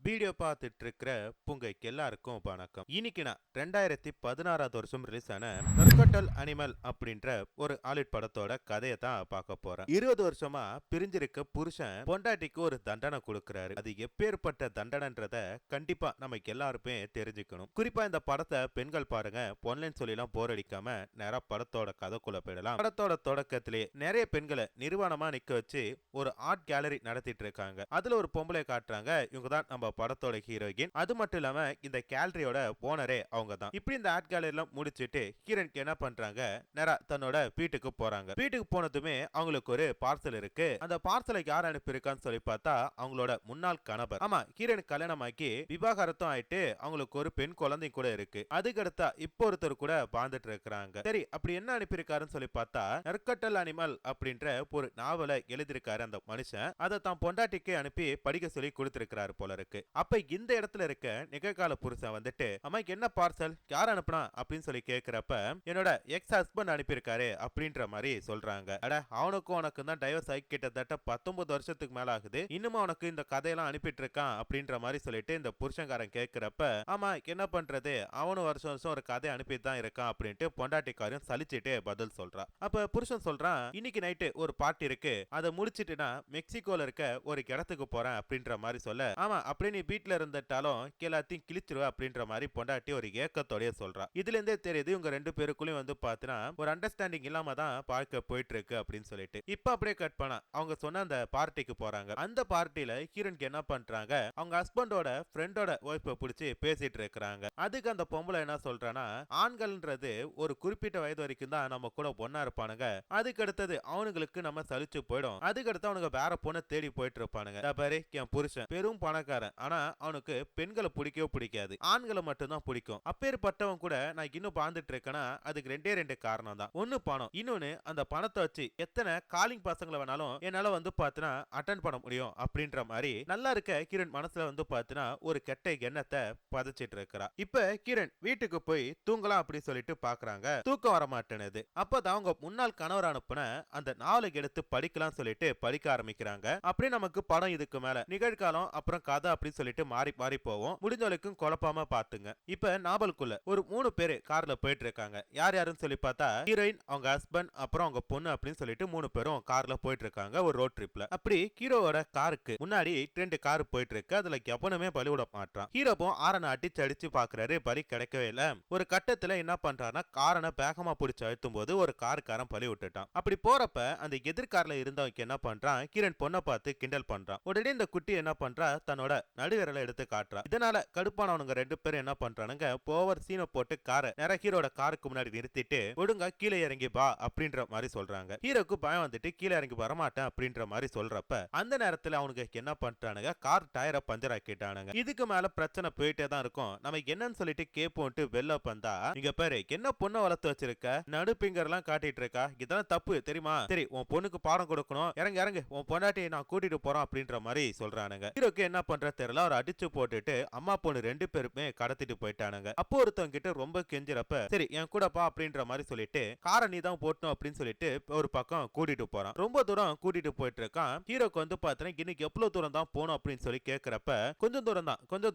Video பார்த்துட்டு இருக்கிற உங்க எல்லாருக்கும் வணக்கம். இன்னைக்கு நான் 2016 வருஷம் ரிலீஸ் ஆன நர்கட்டல் அனிமல் அப்படின்ற ஒரு ஹாலிவுட் படத்தோட கதையை தான் பார்க்க போறேன். 20 வருஷமா பிரிஞ்சிருக்க புருஷன் பொண்டாட்டிக்கு ஒரு தண்டனை கொடுக்கறாரு. அது எப்பேற்பட்ட தண்டனைன்றத கண்டிப்பா நமக்கு எல்லாருமே தெரிஞ்சுக்கணும். குறிப்பா இந்த படத்தை பெண்கள் பாருங்க, பொன்லைன் சொல்லிலாம் போர் அடிக்காம நேரா படத்தோட கதைக்குள்ள போயிடலாம். படத்தோட தொடக்கத்திலே நிறைய பெண்களை நிர்வாணமா நிக்க வச்சு ஒரு ஆர்ட் கேலரி நடத்திட்டு இருக்காங்க. அதுல ஒரு பொம்பளை காட்டுறாங்க. இவங்க தான் நம்ம படத்தோட ஹீரோயின். அது மட்டும் இல்லாம இந்த கேலரியோட ஓனரே அவங்க தான். இப்படி இந்த ஆர்ட் கேலரிலாம் முடிச்சிட்டு ஹீரோயினுக்கு என்ன பண்றாங்க, நேரா தன்னோட வீட்டுக்கு போறாங்க. வீட்டுக்கு போனதுமே அவங்களுக்கு ஒரு பார்சல் இருக்கு. அந்த பார்சலை யார் அனுப்பியிருக்கான்னு சொல்லி பார்த்தா அவங்களோட முன்னாள் கணவர். ஆமா, ஹீரோயினுக்கு கல்யாணம் ஆக்கி விவாகரத்தும் ஆயிட்டு அவங்களுக்கு ஒரு பெண் குழந்தை கூட இருக்கு. அதுக்கடுத்தா இப்போ ஒருத்தர் கூட வாழ்ந்துட்டு இருக்கிறாங்க. சரி, அப்படி என்ன அனுப்பியிருக்காருன்னு சொல்லி பார்த்தா நர்கட்டல் அனிமல் அப்படின்ற ஒரு நாவலை எழுதியிருக்காரு அந்த மனுஷன். அதை தான் பொண்டாட்டிக்கு அனுப்பி படிக்க சொல்லி கொடுத்திருக்கிறாரு போல இருக்கு. அப்ப இந்த இடத்துல இருக்க நிகழ்கால புருஷன் வந்துட்டு, அம்மாக்கு என்ன பார்சல், யார் அனுப்புனா அப்படின்னு சொல்லி கேக்குறப்ப, என்னோட எக்ஸ் ஹஸ்பண்ட் அனுப்பியிருக்காரு அப்படின்ற மாதிரி சொல்றாங்க. அட, அவனுக்கும் உனக்கு தான் டைவர்ஸ் ஆகி கிட்டத்தட்ட 19 வருஷத்துக்கு மேல ஆகுது, இன்னும் அவனுக்கு இந்த கதையெல்லாம் அனுப்பிட்டு இருக்கான் அப்படின்ற மாதிரி சொல்லிட்டு இந்த புருஷன்காரன் கேட்கிறப்ப, ஆமா என்ன பண்றது, அவனும் வருஷம் வருஷம் ஒரு கதை அனுப்பிட்டு தான் இருக்கான் அப்படின்ட்டு பொண்டாட்டிக்காரையும் சலிச்சுட்டு பதில் சொல்றான். அப்ப புருஷன் சொல்றான், இன்னைக்கு நைட்டு ஒரு பார்ட்டி இருக்கு, அதை முடிச்சிட்டு நான் மெக்சிகோல இருக்க ஒரு இடத்துக்கு போறேன் அப்படின்ற மாதிரி சொல்ல, ஆமா அப்படியே நீ வீட்டுல இருந்துட்டாலும் எல்லாத்தையும் கிழிச்சிருவ அப்படின்ற மாதிரி பொண்டாட்டி ஒரு ஏக்கத்தோடய சொல்றா. இதுல இருந்தே தெரியுது இவங்க ரெண்டு பேருக்குள்ளயும் வந்து பாத்தீங்கன்னா ஒரு அண்டர்ஸ்டாண்டிங் இல்லாம தான் பார்க்க போயிட்டு இருக்கு அப்படின்னு சொல்லிட்டு. இப்ப அப்படியே கட் பண்ணா அவங்க சொன்ன அந்த பார்ட்டிக்கு போறாங்க. அந்த பார்ட்டில ஹீரோனுக்கு என்ன பண்றாங்க, அவங்க ஹஸ்பண்டோட ஃப்ரெண்டோட ஒய்ஃபை பிடிச்சி பேசிட்டு இருக்கிறாங்க. அதுக்கு அந்த பொம்பளை என்ன சொல்றானா, ஆண்கள்ன்றது ஒரு குறிப்பிட்ட வயது வரைக்கும் தான் நம்ம கூட ஒன்னா இருப்பானுங்க, அதுக்கு அடுத்தது அவனுங்களுக்கு நம்ம சலிச்சு போயிடும், அதுக்கு அடுத்து அவனுங்க வேற பொண்ணை தேடி போயிட்டு இருப்பானுங்க. பாரு, என் புருஷன் பெரும் பணக்காரன், ஆனா அவனுக்கு பெண்களை பிடிக்கவே பிடிக்காது, ஆண்களை மட்டும் தான் பிடிக்கும். அப்பேற்பட்டவன் கூட நான் இன்னும் வாழ்ந்துட்டு இருக்கேன்னா அதுக்கு ரெண்டே ரெண்டு காரணம் தான். ஒன்னு பணம், இன்னொன்னு அந்த பணத்தை வச்சு எத்தனை காலிங் பசங்களை வேணாலும் என்னால வந்து பாத்தீங்கன்னா அட்டன் பண்ண முடியும் அப்படின்ற மாதிரி நல்லா இருக்க கிரண் மனசுல வந்து பாத்தீங்கன்னா ஒரு கெட்ட எண்ணத்தை பதச்சிட்டு இருக்கிறா. இப்ப கிரண் வீட்டுக்கு போய் தூங்கலாம் அப்படி சொல்லிட்டு பாக்குறாங்க. தூக்கம் வர மாட்டேனுது. அப்பதான் அவங்க முன்னாள் கணவர் அனுப்புன அந்த நாவலுக்கு எடுத்து படிக்கலாம் சொல்லிட்டு படிக்க ஆரம்பிக்கிறாங்க. அப்படியே நமக்கு படம் இதுக்கு மேல நிகழ்காலம் அப்புறம் கதை அப்படின்னு சொல்லிட்டு மாறி மாறி போவோம். முடிஞ்ச வரைக்கும் குழப்பாம பாத்துங்க. இப்ப நாவலுக்குள்ள ஒரு 3 பேரு கார்ல போயிட்டு இருக்காங்க. யார் யாருன்னு சொல்லி பார்த்தா ஹீரோயின், அவங்க ஹஸ்பண்ட், அப்புறம் அவங்க பொண்ணு அப்படின்னு சொல்லிட்டு 3 பேரும் கார்ல போயிட்டு இருக்காங்க ஒரு ரோட் ட்ரிப்ல. அப்படி ஹீரோவோட காருக்கு முன்னாடி 2 கார் போயிட்டு இருக்கு. அதுல எவனுமே பலி விட மாட்டான். ஹீரோவும் ஆரனை அடிச்சு அடிச்சு பாக்குறாரு, பலி கிடைக்கவே இல்ல. ஒரு கட்டத்துல என்ன பண்றாருன்னா காரனை வேகமா பிடிச்சு அழுத்தும் போது ஒரு காருக்காரன் பலி விட்டுட்டான். அப்படி போறப்ப அந்த எதிர்கார்ல இருந்தவங்க என்ன பண்றான், கிரண் பொண்ணை பார்த்து கிண்டல் பண்றான். உடனே இந்த குட்டி என்ன பண்றா, தன்னோட நடுவிரலை எடுத்து காட்டுறா. இதனால கடுப்பானவனுங்க 2 பேரும் என்ன பண்றானுங்க, போவர் சீனை போட்டு காரை நேரா ஹீரோட காருக்கு முன்னாடி நிறுத்திட்டு ஒழுங்கா கீழே இறங்கி வா அப்படின்ற மாதிரி சொல்றாங்க. ஹீரோக்கு பயம் வந்துட்டு கீழே இறங்கி வரமாட்டேன் அப்படின்ற மாதிரி சொல்றப்ப அந்த நேரத்துல அவனுக்கு என்ன பண்றானுங்க, கார் டயரை பஞ்சர் ஆக்கிட்டானுங்க. இதுக்கு மேல பிரச்சனை போயிட்டே தான் இருக்கும். நம்ம என்னன்னு சொல்லிட்டு கேப்போன்ட்டு வெளில வந்தா, இங்க பாரு என்ன பொண்ணை வளர்த்து வச்சிருக்க, நடு பிங்கர் எல்லாம் காட்டிட்டு இருக்கா, இதெல்லாம் தப்பு தெரியுமா, சரி உன் பொண்ணுக்கு பாடம் கொடுக்கணும், இறங்கு இறங்கு, உன் பொண்டாட்டியை நான் கூட்டிட்டு போறோம் அப்படின்ற மாதிரி சொல்றானுங்க. ஹீரோக்கு என்ன பண்ற தெரியல, அவர் அடிச்சு போட்டுட்டு அம்மா பொண்ணு 2 பேருமே கடத்திட்டு போயிட்டானுங்க. அப்போ ஒருத்தவங்க கிட்ட ரொம்ப கெஞ்சிரப்ப, சரி என் கூட பா அப்படின்ற மாதிரி சொல்லிட்டு காரை நீ தான் போட்டணும் அப்படின்னு சொல்லிட்டு ஒரு பக்கம் கூட்டிட்டு போறான். ரொம்ப தூரம் கூட்டிட்டு போயிட்டு இருக்கான். ஹீரோக்கு வந்து பாத்தீங்கன்னா இன்னைக்கு எவ்வளவு தூரம் தான் போகணும் அப்படின்னு சொல்லி கேட்கிறப்ப கொஞ்சம்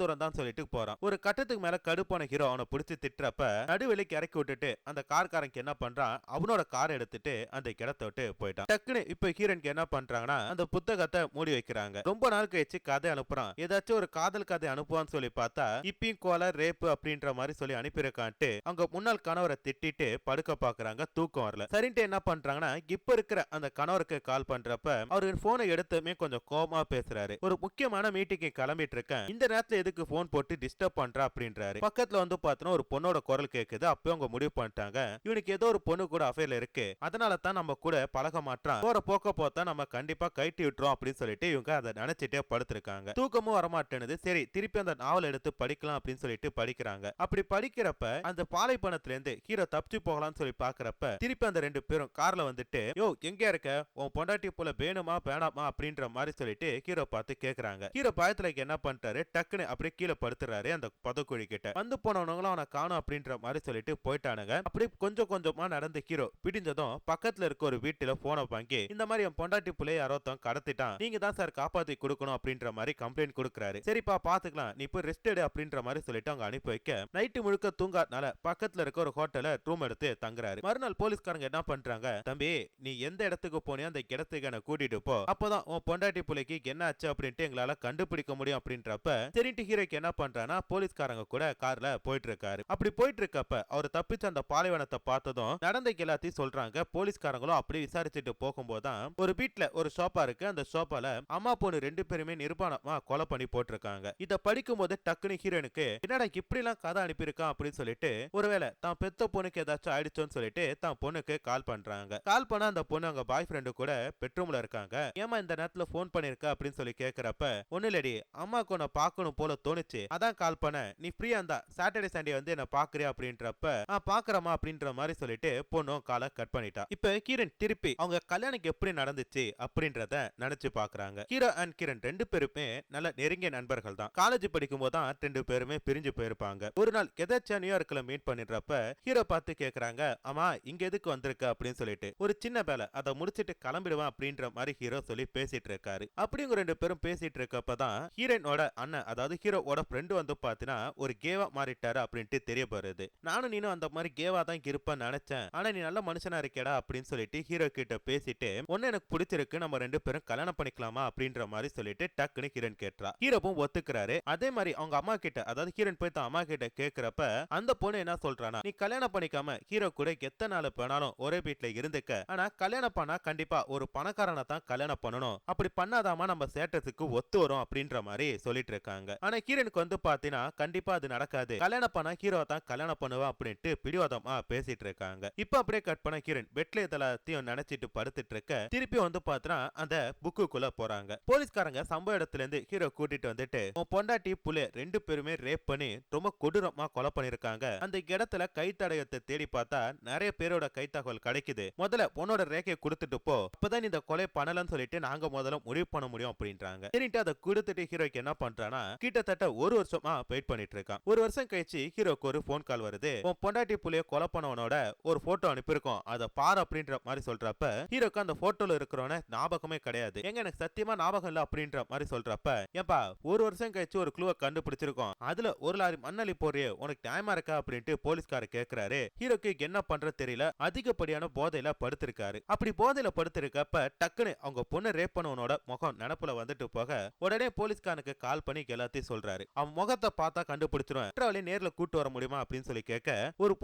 தூரம் தான் சொல்லிட்டு போறான். ஒரு கட்டத்துக்கு மேல கடுப்பான ஹீரோ அவனை பிடிச்சு திட்டுறப்ப நடுவெளிக்கு இறக்கி விட்டுட்டு அந்த கார்காரங்க என்ன பண்றான், அவனோட காரை எடுத்துட்டு அந்த இடத்தை விட்டு போயிட்டான். டக்குன்னு இப்ப ஹீரோனுக்கு என்ன பண்றாங்கன்னா அந்த புத்தகத்தை மூடி வைக்கிறாங்க. ரொம்ப நாள் கழிச்சு கதை அனுப்புறான். ஏதாச்சும் ஒரு காதல் கதை அனுப்புவான்னு சொல்லி பார்த்தா இப்பயும் கொலை ரேப்பு அப்படின்ற மாதிரி சொல்லி அனுப்பியிருக்கான்ட்டு அவங்க முன்னாள் கணவரை திட்டிட்டு படுக்க பாக்குறாங்க. தூக்கம் வரல. சரின்ட்டு என்ன பண்றாங்கன்னா இப்ப இருக்கிற அந்த கணவருக்கு கால் பண்றப்ப அவரு போனை எடுத்துமே கொஞ்சம் கோபமா பேசுறாரு. ஒரு முக்கியமான மீட்டிங்கு கிளம்பிட்டு இருக்கேன், இந்த நேரத்துல எதுக்கு போன் போட்டு டிஸ்டர்ப் பண்ற அப்படின்றாரு. பக்கத்துல வந்து பார்த்தோன்னா ஒரு பொண்ணோட குரல் கேக்குது. அப்பவே அவங்க முடிவு பண்ணிட்டாங்க இவனுக்கு ஏதோ ஒரு பொண்ணு கூட அஃபேர்ல இருக்கு, அதனால தான் நம்ம கூட பழக மாட்டான், போற போக்க போத்தா நம்ம கண்டிப்பா கைட்டி விட்டுறோம் அப்படின்னு சொல்லிட்டு இவங்க அதை நினைச்சிட்டே படுத்திருக்காங்க. தூக்கமும் வரமாட்டேனுது. சரி திருப்பி அந்த நாவல் எடுத்து படிக்கலாம் அப்படின்னு சொல்லிட்டு படிக்கிறாங்க. அப்படி படிக்கிறப்ப அந்த பாலைப்பணத்துல இருந்து ஹீரோ தப்பிச்சு போகலாம்னு சொல்லி பாக்குறப்ப திருப்பி அந்த 2 பேரும் கார்ல வந்துட்டு, யோ எங்க இருக்க, உன் பொண்டாட்டி போல வேணுமா வேணாமா அப்படின்ற மாதிரி சொல்லிட்டு ஹீரோ பார்த்து கேக்குறாங்க. ஹீரோ பயத்துல என்ன பண்ணிட்டாரு, டக்குன்னு அப்படியே கீழே படுத்துறாரு அந்த பதக்குழி கிட்ட. வந்து போனவங்களும் அவனை காணும் அப்படின்ற மாதிரி சொல்லிட்டு போயிட்டானுங்க. அப்படி கொஞ்சம் கொஞ்சமா நடந்து ஹீரோ பிடிஞ்சதும் பக்கத்துல இருக்க ஒரு வீட்டுல போனை வாங்கி, இந்த மாதிரி என் பொண்டாட்டி புள்ளைய யாரோ கடத்திட்டான், நீங்க தான் சார் காப்பாத்தி கொடுக்கணும் அப்படின்ற மாதிரி கம்ப்ளைண்ட் கொடுக்க கொடுக்குறாரு. சரிப்பா பாத்துக்கலாம், நீ போய் ரெஸ்ட் எடு அப்படின்ற மாதிரி சொல்லிட்டு அவங்க அனுப்பி வைக்க நைட்டு முழுக்க தூங்காதனால பக்கத்துல இருக்க ஒரு ஹோட்டல்ல ரூம் எடுத்து தங்குறாரு. மறுநாள் போலீஸ்காரங்க என்ன பண்றாங்க, தம்பி நீ எந்த இடத்துக்கு போனியோ அந்த இடத்துக்கு என்ன கூட்டிட்டு போ, அப்பதான் உன் பொண்டாட்டி புள்ளைக்கு என்ன ஆச்சு அப்படின்ட்டு எங்களால கண்டுபிடிக்க முடியும் அப்படின்றப்ப சரின்ட்டு ஹீரோக்கு என்ன பண்றானா போலீஸ்காரங்க கூட கார்ல போயிட்டு இருக்காரு. அப்படி போயிட்டு இருக்கப்ப அவர் தப்பிச்சு அந்த பாலைவனத்தை பார்த்ததும் நடந்த எல்லாத்தையும் சொல்றாங்க. போலீஸ்காரங்களும் அப்படி விசாரிச்சுட்டு போகும்போதுதான் ஒரு வீட்ல ஒரு சோபா இருக்கு. அந்த சோபால அம்மா பொண்ணு 2 பேருமே நிர்வாணமா கொலை பண்ணி போட்டிருக்காங்க. இத படிக்கும் போது டக்குனு ஹீரோனுக்கு என்னடா இப்படி எல்லாம் கதை அனுப்பியிருக்கான் அப்படின்னு சொல்லிட்டு ஒருவேளை தான் பெத்த பொண்ணுக்கு ஏதாச்சும் ஆயிடுச்சோன்னு சொல்லிட்டு தான் பொண்ணுக்கு கால் பண்றாங்க. கால் பண்ண அந்த பொண்ணு அவங்க பாய் ஃப்ரெண்டு கூட பெட்ரூம்ல இருக்காங்க. ஏமா இந்த நேரத்துல போன் பண்ணிருக்க அப்படின்னு சொல்லி கேக்குறப்ப ஒண்ணு இல்லடி, அம்மாக்கு உன்னை பார்க்கணும் போல தோணுச்சு, அதான் கால் பண்ண, நீ ஃப்ரீயா இருந்தா சாட்டர்டே சண்டே வந்து என்ன பாக்குறியா அப்படின்றப்ப பாக்குறமா அப்படின்ற மாதிரி சொல்லிட்டு பொண்ணும் காலை கட் பண்ணிட்டா. இப்ப கிரண் திருப்பி அவங்க கல்யாணம் எப்படி நடந்துச்சு அப்படின்றத நினைச்சு பாக்குறாங்க. ஹீரோ அண்ட் கிரண் 2 பேருமே நல்ல நெருங்கிய நண்பர்கள் தான். காலேஜ் படிக்கும் போதுதான் 2 பேருமே பிரிஞ்சு போயிருப்பாங்க. ஒரு நாள் எதாச்சும் நியூயார்க்ல மீட் பண்ணிடுறப்ப ஹீரோ பார்த்து கேக்குறாங்க, ஆமா இங்க எதுக்கு வந்திருக்க அப்படின்னு சொல்லிட்டு. ஒரு சின்ன வேலை அதை முடிச்சிட்டு கிளம்பிடுவேன் அப்படின்ற மாதிரி ஹீரோ சொல்லி பேசிட்டு இருக்காரு. அப்படி இவங்க 2 பேரும் பேசிட்டு இருக்கப்பதான் ஹீரோனோட அண்ணன் அதாவது ஹீரோவோட ஃப்ரெண்டு வந்து பாத்தீங்கன்னா ஒரு கேவா மாறிட்டாரு அப்படின்ட்டு தெரிய போறது. நானும் நீனும் அந்த மாதிரி கேவா தான் இருப்பேன்னு நினைச்சேன், ஆனா நீ நல்ல மனுஷனா இருக்கேடா அப்படின்னு சொல்லிட்டு ஹீரோ கிட்ட பேசிட்டு ஒன்னு எனக்கு பிடிச்சிருக்கு, நம்ம 2 பேரும் கல்யாணம் பண்ணிக்கலாமா அப்படின்ற மாதிரி சொல்லிட்டு டக்குனு ஹீரோன் கேட்றா. ஹீரோவும் ஒத்துக்கிறாரு. அதே மாதிரி அவங்க அம்மா கிட்ட அதாவது ஹீரோன் போய் தான் அம்மா கிட்ட கேக்குறப்ப அந்த பொண்ணு என்ன சொல்றானா, நீ கல்யாணம் பண்ணிக்காம ஹீரோ கூட எத்தனை நாள் வேணாலும் ஒரே வீட்டுல இருந்துக்க, ஆனா கல்யாணம் பண்ணா கண்டிப்பா ஒரு பணக்காரனை தான் கல்யாணம் பண்ணணும், அப்படி பண்ணாதாமா நம்ம சேட்டத்துக்கு ஒத்து வரும் அப்படின்ற மாதிரி சொல்லிட்டு இருக்காங்க. ஆனா ஹீரோனுக்கு வந்து பாத்தீங்கன்னா கண்டிப்பா அது நடக்காது, கல்யாணம் பண்ணா ஹீரோ தான் கல்யாணம் பண்ணுவா அப்படின்ட்டு பிடிவாதமா பேசிட்டு இருக்காங்க. இப்ப அப்படியே கட் பண்ண ஹீரோன் பெட்ல இதெல்லாத்தையும் நினைச்சிட்டு படுத்துட்டு இருக்க திருப்பி வந்து பாத்தீங்கன்னா அந்த புக்குக்குள்ள போறாங்க. போலீஸ்காரங்க சம்பவ இடத்துல இருந்து ஹீரோ கூட்டிட்டு வந்துட்டு உன் பொண்டாட்டி புள்ள 2 பேருமே ரேப் பண்ணி ரொம்ப கொடூரமா கொலை பண்ணிருக்காங்க, அந்த இடத்துல கை தடயத்தை தேடி பார்த்தா நிறைய பேரோட கை தகவல் கிடைக்குது, முதல்ல உன்னோட ரேகையை கொடுத்துட்டு போ, அப்பதான் இந்த கொலை பண்ணலன்னு சொல்லிட்டு நாங்க முதல்ல முடிவு பண்ண முடியும் அப்படின்றாங்க. சரின்ட்டு அதை கொடுத்துட்டு ஹீரோக்கு என்ன பண்றானா கிட்டத்தட்ட 1 வருஷமா வெயிட் பண்ணிட்டு இருக்கான். 1 வருஷம் கழிச்சு ஹீரோக்கு ஒரு போன் கால் வருது. உன் பொண்டாட்டி புள்ளைய கொலை பண்ணவனோட ஒரு போட்டோ அனுப்பியிருக்கோம், அதை பாரு அப்படின்ற மாதிரி சொல்றப்ப ஹீரோக்கு அந்த போட்டோல இருக்கிறவன ஞாபகமே கிடையாது. எங்க எனக்கு சத்தியமா ஞாபகம் இல்ல அப்படின்ற மாதிரி சொல்றப்ப ஏன்பா 1 வருஷம் கழிச்சு ஒரு க்ளூவை கண்டுபிடிச்சிருக்கோம், அதுல ஒரு லாரி மண்ணலி போறியே உனக்கு நியாயமா இருக்கா அப்படின்ட்டு போலீஸ்காரர் கேக்குறாரு. ஹீரோக்கு என்ன பண்றது தெரியல, அதிகப்படியான போதையில படுத்திருக்காரு. அப்படி போதையில படுத்திருக்கப்ப டக்குன்னு அவங்க பொண்ணு ரேப் பண்ணவனோட முகம் நினப்புல வந்துட்டு போக உடனே போலீஸ்காரனுக்கு கால் பண்ணி எல்லாத்தையும் சொல்றாரு. அவன் முகத்தை பார்த்தா கண்டுபிடிச்சிருவேன், குற்றவாளி நேர்ல கூட்டு வர முடியுமா அப்படின்னு சொல்லி கேட்க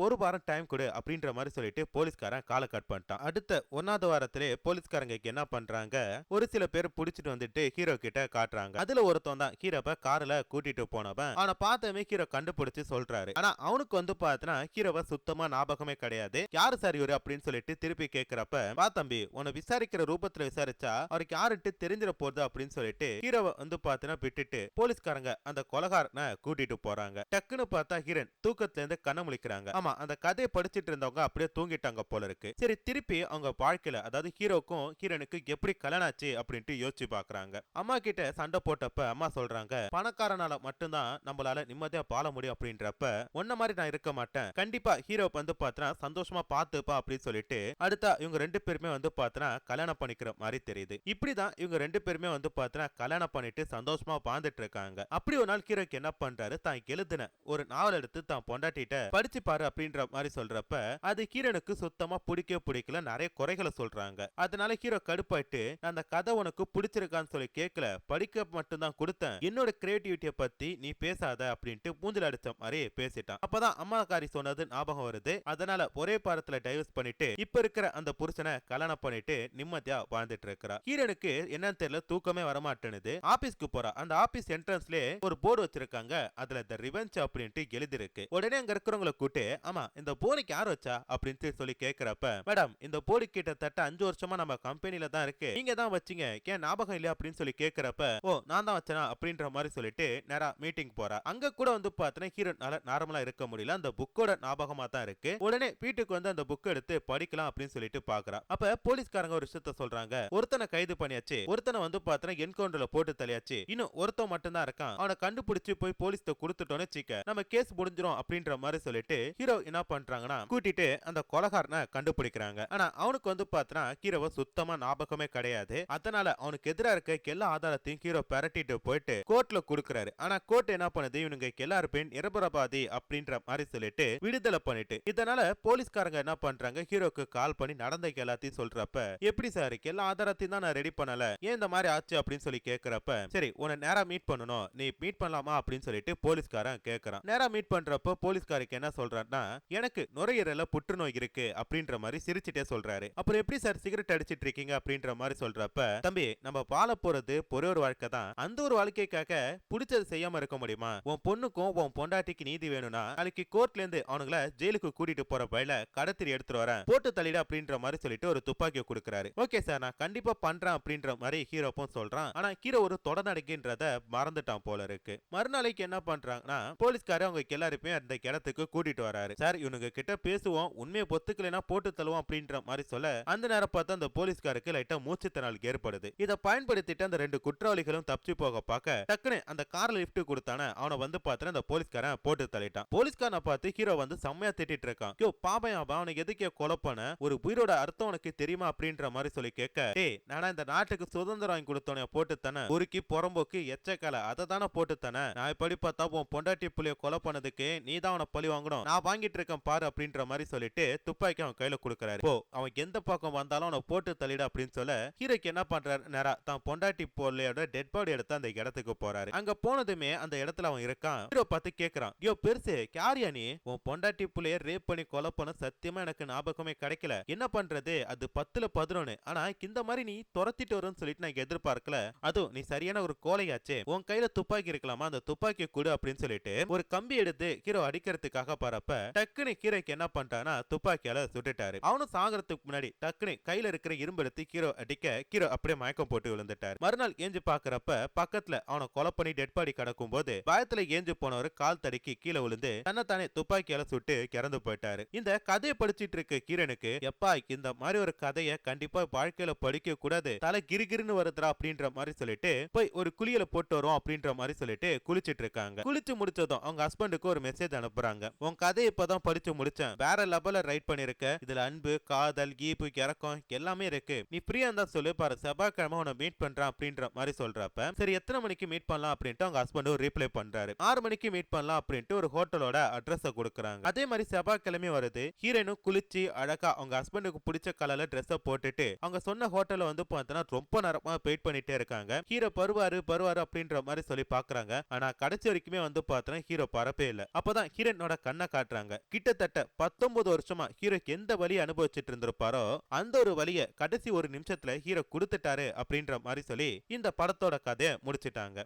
ஒரு வாரம் டைம் கொடு அப்படின்ற மாதிரி சொல்லிட்டு போலீஸ்காரன் காலை கட் பண்ணிட்டான். அடுத்த 1வது வாரத்திலே போலீஸ்காரங்க என்ன பண்றாங்க, ஒரு சில பேர் புடிச்சிட்டு வந்துட்டு ஹீரோ கிட்ட காட்டுறாங்க. அதுல ஒருத்தன் தான் ஹீரோவை கார்ல கூட்டிட்டு போனவன். அவனை பார்த்தமே ஹீரோ கண்டுபிடிச்சு சொல்றாரு. ஆனா அவனுக்கு வந்து பார்த்தனா ஹீரோவை சுத்தமா ஞாபகமே கிடையாது. யாரு சார் இவரு அப்படின்னு சொல்லிட்டு திருப்பி கேட்கிறப்ப வா தம்பி உன்னை விசாரிக்கிற ரூபத்துல விசாரிச்சா அவருக்கு யாருட்டு தெரிஞ்சிட போகுது அப்படின்னு சொல்லிட்டு ஹீரோவை வந்து பார்த்தனா விட்டுட்டு போலீஸ்காரங்க அந்த கொலகாரனை கூட்டிட்டு போறாங்க. டக்குன்னு பார்த்தா ஹீரோன் தூக்கத்துல இருந்து கண்ண முழிக்கிறாங்க. ஆமா அந்த கதையை படிச்சிட்டு இருந்தவங்க அப்படியே தூங்கிட்டாங்க போல இருக்கு. சரி திருப்பி அவங்க வாழ்க்கையில அதாவது ஹீரோக்கும் ஹீரோனுக்கு எப்படி கல்யாணம் ஆச்சு அப்படின்ட்டு யோசிச்சு பாக்குறாங்க. அம்மா கிட்ட சண்டை போட்டப்ப அம்மா சொல்றாங்க, பணக்காரனால மட்டும்தான் நம்மளால நிம்மதியா வாழ முடியும் அப்படின்றப்ப ஒன்ன மாதிரி நான் இருக்க மாட்டேன், கண்டிப்பா ஹீரோ வந்து பார்த்தா சந்தோஷமா பாத்துப்பா அப்படின்னு சொல்லிட்டு அடுத்தா இவங்க 2 பேருமே வந்து பார்த்தா கல்யாணம் பண்ணிக்கிற மாதிரி தெரியுது. இப்படிதான் இவங்க 2 பேருமே வந்து பார்த்தா கல்யாணம் பண்ணிட்டு சந்தோஷமா வாழ்ந்துட்டு இருக்காங்க. அப்படி ஒரு நாள் ஹீரோக்கு என்ன பண்றாரு, தான் எழுதின ஒரு நாவல் எடுத்து தான் பொண்டாட்டிட்ட படிச்சு பாரு அப்படின்ற மாதிரி சொல்றப்ப அது ஹீரோனுக்கு சுத்தமா பிடிக்கல, நிறைய குறைகளை சொல்றாங்க. அதனால ஹீரோ கடுப்பாயிட்டு அந்த கதை உனக்கு பிடிச்சிருக்கான்னு சொல்லி கேட்கல, படிக்க மட்டும் தான் கொடுத்தேன், என்னோட கிரியேட்டிவிட்டியை பத்தி நீ பேசாத அப்படின்ட்டு மூஞ்சில அடிச்ச மாதிரி பேசிட்டான். அப்பதான் அம்மாக்காரி சொன்னது ஞாபகம் வருது. அதனால ஒரே பாரத்துல டைவர்ஸ் பண்ணிட்டு இப்ப இருக்கிற அந்த புருஷனை கல்யாணம் பண்ணிட்டு நிம்மதியா வாழ்ந்துட்டு இருக்கிறா. ஹீரோனுக்கு என்னன்னு தெரியல, தூக்கமே வரமாட்டேனுது. ஆபீஸ்க்கு போறா. அந்த ஆபீஸ் என்ட்ரன்ஸ்ல ஒரு போர்டு வச்சிருக்காங்க, அதுல தி ரிவெஞ்ச் அப்படின்ட்டு எழுதிருக்கு. உடனே அங்க இருக்கிறவங்களை கூட்டு ஆமா இந்த போர்டுக்கு யார் வச்சா அப்படின்ட்டு சொல்லி கேட்கிறப்ப மேடம் இந்த போர்டு கிட்டத்தட்ட 5 வருஷமா நம்ம கம்பெனில தான் இருக்கு, நீங்க தான் வச்சீங்க, ஏன் ஞாபகம் இல்லையா அப்படின்னு சொல்லி கேட்கிறப்ப ஓ நான் தான் வச்சனா அப்படின்ற மாதிரி சொல்லிட்டு நேரா மீட்டிங் போறா. அங்க கூட வந்து பார்த்தா ஹீரோனால நார்மலா இருக்க முடியல, அந்த புக்கோட ஞாபகமா தான் இருக்கு. உடனே வீட்டுக்கு வந்து அந்த புக் எடுத்து படிக்கலாம் அப்படின்னு சொல்லிட்டு பாக்குறா. அப்ப போலீஸ்காரங்க ஒரு விஷயத்த சொல்றாங்க, ஒருத்தனை கைது பண்ணியாச்சு, ஒருத்தனை வந்து பார்த்தா என்கவுண்டர்ல போட்டு தலையாச்சு, இன்னும் ஒருத்தன் மட்டும் தான் இருக்கான், அவனை கண்டுபிடிச்சு போய் போலீஸ்ட கொடுத்துட்டோன்னு வச்சுக்க நம்ம கேஸ் முடிஞ்சிரும் அப்படின்ற மாதிரி சொல்லிட்டு ஹீரோ என்ன பண்றாங்கன்னா கூட்டிட்டு அந்த கொலகாரனை கண்டுபிடிக்கிறாங்க. ஆனா அவனுக்கு வந்து பார்த்தா ஹீரோவை சுத்தமா ஞாபகமே கிடையாது. அதனால அவனுக்கு எதிராக இருக்க எல்லா ஆதாரத்தையும் ஹீரோ பெரட்டிட்டு போயிட்டு கோர்ட்ல குடுக்குறாரு. ஆனா கோர்ட் என்ன பண்ணுது, இவனுங்க எல்லாருமே நிரபராதி அப்படின்ற மாதிரி சொல்லிட்டு விடுதலை பண்ணிட்டு, இதனால போலீஸ்காரங்க என்ன பண்றாங்க, ஹீரோக்கு கால் பண்ணி நடந்த எல்லாத்தையும் சொல்றப்ப, எப்படி சார் எல்லா ஆதாரத்தையும் தான் நான் ரெடி பண்ணல, ஏன் இந்த மாதிரி ஆச்சு அப்படின்னு சொல்லி கேக்குறப்ப, சரி உன்னை நேரா மீட் பண்ணணும், நீ மீட் பண்ணலாமா அப்படின்னு சொல்லிட்டு போலீஸ்காரன் கேக்குறான். நேரா மீட் பண்றப்ப போலீஸ்காரருக்கு என்ன சொல்றாருன்னா, எனக்கு நுரையீரல்ல புற்றுநோய் இருக்கு அப்படின்ற மாதிரி சிரிச்சிட்டே சொல்றாரு. அப்புறம் எப்படி சார் சிகரெட் அடிச்சிட்டு இருக்கீங்க அப்படின்ற மாதிரி சொல்றப்ப, தம்பி நம்ம வாழ போறது ஒரே ஒரு வாழ்க்கை தான், அந்த ஒரு வாழ்க்கைக்காக பிடிச்சது செய்யாம இருக்க முடியுமா? உன் பொண்ணுக்கும் உன் பொண்டாட்டிக்கு நீதி வேணும்னா நாளைக்கு கோர்ட்ல இருந்து அவனுங்கள ஜெயிலுக்கு கூட்டிட்டு போற வழியில கடத்திரி எடுத்துட்டு வரேன், போட்டு தள்ளிடு அப்படின்ற மாதிரி சொல்லிட்டு ஒரு துப்பாக்கியை கொடுக்கறாரு. ஓகே சார் நான் கண்டிப்பா பண்றேன் அப்படின்ற மாதிரி ஹீரோப்பும் சொல்றான். ஆனா ஹீரோ ஒரு தொடநடிக்கைன்றத மறந்துட்டான் போல இருக்கு. மறுநாளைக்கு என்ன பண்றாங்கன்னா, போலீஸ்காரர் அவங்க எல்லாருமே அந்த இடத்துக்கு கூட்டிட்டு வராரு. சார் இவனுங்க கிட்ட பேசுவோம், உண்மையை பொத்துக்கலைன்னா போட்டு தள்ளுவோம் அப்படின்ற மாதிரி சொல்ல, அந்த நேரம் பார்த்து அந்த போலீஸ்காருக்கு லைட்டா மூச்சு திணறல் ஏற்படுது. இதை பயன்படுத்திட்டு அந்த ரெண்டு குற்றவாளிகளும் தப்பிச்சு போக பார்க்க, டக்குனு அந்த கார்ல லிஃப்ட் கொடுத்தானே அவனை வந்து பார்த்து அந்த போலீஸ்காரன் போட்டு தள்ளிட்டான். போலீஸ்காரனை பார்த்து ஹீரோ வந்து செம்மையா திட்டிட்டு இருக்கான். யோ பாபன் அவனுக்கு எதுக்கே கொலை பண்ண, ஒரு உயிரோட அர்த்தம் உனக்கு தெரியுமா அப்படின்ற மாதிரி சொல்லி கேட்க, டேய் நானா இந்த நாட்டுக்கு சுதந்திரம் வாங்கி கொடுத்தவன போட்டு தானே பொறுக்கி புறம்போக்கு எச்சக்கலை அதை தானே போட்டு தானே, நான் இப்படி பார்த்தா உன் பொண்டாட்டி புள்ளைய கொலை பண்ணதுக்கு நீ தான் அவனை பழி வாங்கணும், நான் வாங்கிட்டு இருக்கேன் பாரு அப்படின்ற மாதிரி சொல்லிட்டு துப்பாக்கி அவன் கையில கொடுக்கறாரு. போ அவன் எந்த பக்கம் வந்தாலும் அவனை போட்டு தள்ளிடு அப்படின்னு சொல்ல, ஹீரோக்கு என்ன பண்றாரு, நேரா தான் பொண்டாட்டி புள்ளையோட டெட் பாடி எடுத்து அந்த இடத்துக்கு போறாரு. அங்க போனதுமே அந்த இடத்துல அவன் இருக்கான். ஹீரோ பார்த்து கேக்குறான், யோ பெருசு யாரியா நீ, உன் பொண்டாட்டி புள்ளைய ரேப் பண்ணி கொலை பண்ண சத்தியமா எனக்கு ஞாபகமே கிடைக்கல, என்ன பண்றது அது 10ல 11, ஆனா இந்த மாதிரி நீ துரத்திட்டு வரும்னு சொல்லிட்டு நான் எதிர்பார்க்கல, அதுவும் நீ சரியான ஒரு கோலையாச்சே, உன் கையில துப்பாக்கி இருக்கலாமா, அந்த துப்பாக்கி கொடு அப்படின்னு சொல்லிட்டு ஒரு கம்பி எடுத்து ஹீரோ அடிக்கிறதுக்காக பாரப்ப, டக்குனு ஹீரோக்கு என்ன பண்ணிட்டானா துப்பாக்கியால சுட்டுட்டாரு. அவனும் சாகறதுக்கு முன்னாடி டக்குனு கையில இருக்கிற இரும்பு எடுத்து ஹீரோ அடிக்க, ஹீரோ அப்படியே மயக்கம் போட்டு விழுந்துட்டார். மறுநாள் ஏஞ்சு பாக்குறப்ப பக்கத்துல அவனை கொலை பண்ணி டெட் பாடி கிடக்கும் போது பயத்துல ஏஞ்சு போனவர் கால் தடுக்கி கீழே விழுந்து தன்னைத்தானே துப்பாக்கியால சுட்டு இறந்து போயிட்டாரு. இந்த கதையை படிச்சிட்டு இருக்க ஹீரோனுக்கு, எப்பா இந்த மாதிரி ஒரு கதையை கண்டிப்பா வாழ்க்கையில படிக்க கூடாது, தலை கிரிகிரின்னு வருதுரா அப்படின்ற மாதிரி சொல்லிட்டு போய் ஒரு குளியல போட்டு வரும் அப்படின்ற மாதிரி சொல்லிட்டு குளிச்சிட்டு இருக்காங்க. குளிச்சு முடிச்சதும் அவங்க ஹஸ்பண்டுக்கு ஒரு மெசேஜ் அனுப்புறாங்க, உன் கதையை இப்பதான் படிச்சு முடிச்சேன், வேற லெவல்ல ரைட் பண்ணிருக்க, இதுல அன்பு காதல் கீப்பு இறக்கம் எல்லாமே இருக்கு, நீ ஃப்ரீயா இருந்தா சொல்லு பாரு, செவ்வாய்க்கிழமை உன்னை மீட் பண்றான் அப்படின்ற மாதிரி சொல்றப்ப, சரி எத்தனை மணிக்கு மீட் பண்ணலாம் அப்படின்ட்டு அவங்க ஹஸ்பண்ட் ஒரு ரிப்ளை பண்றாரு. 6 மணிக்கு மீட் பண்ணலாம் அப்படின்ட்டு ஒரு ஹோட்டலோட அட்ரஸ் கொடுக்குறாங்க. அதே மாதிரி செவ்வாய்க்கிழமை வருது. ஹீரோனும் குளிச்சு அழகா அவங்க ஹஸ்பண்டுக்கு பிடிச்ச கலர்ல ட்ரெஸ் போட்டுட்டு அவங்க சொன்ன ஹோட்டல்ல வந்து பார்த்தா ரொம்ப நேரமா வெயிட் பண்ணிட்டே இருக்காங்க. ஹீரோ பருவாரு அப்படின்ற மாதிரி சொல்லி பாக்குறாங்க. ஆனா கடைசி வரைக்குமே வந்து பார்த்தா ஹீரோ பரப்பே இல்ல. அப்பதான் ஹீரோனோட கண்ணை காட்டுறாங்க. கிட்டத்தட்ட 19 வருஷமா ஹீரோக்கு எந்த வலியை அனுபவிச்சுட்டு இருந்திருப்பாரோ அந்த ஒரு வலியை கடைசி ஒரு நிமிஷத்துல ஹீரோ கொடுத்துட்டாரு அப்படின்ற மாதிரி சொல்லி இந்த படத்தோட கதையை முடிச்சிட்டாங்க.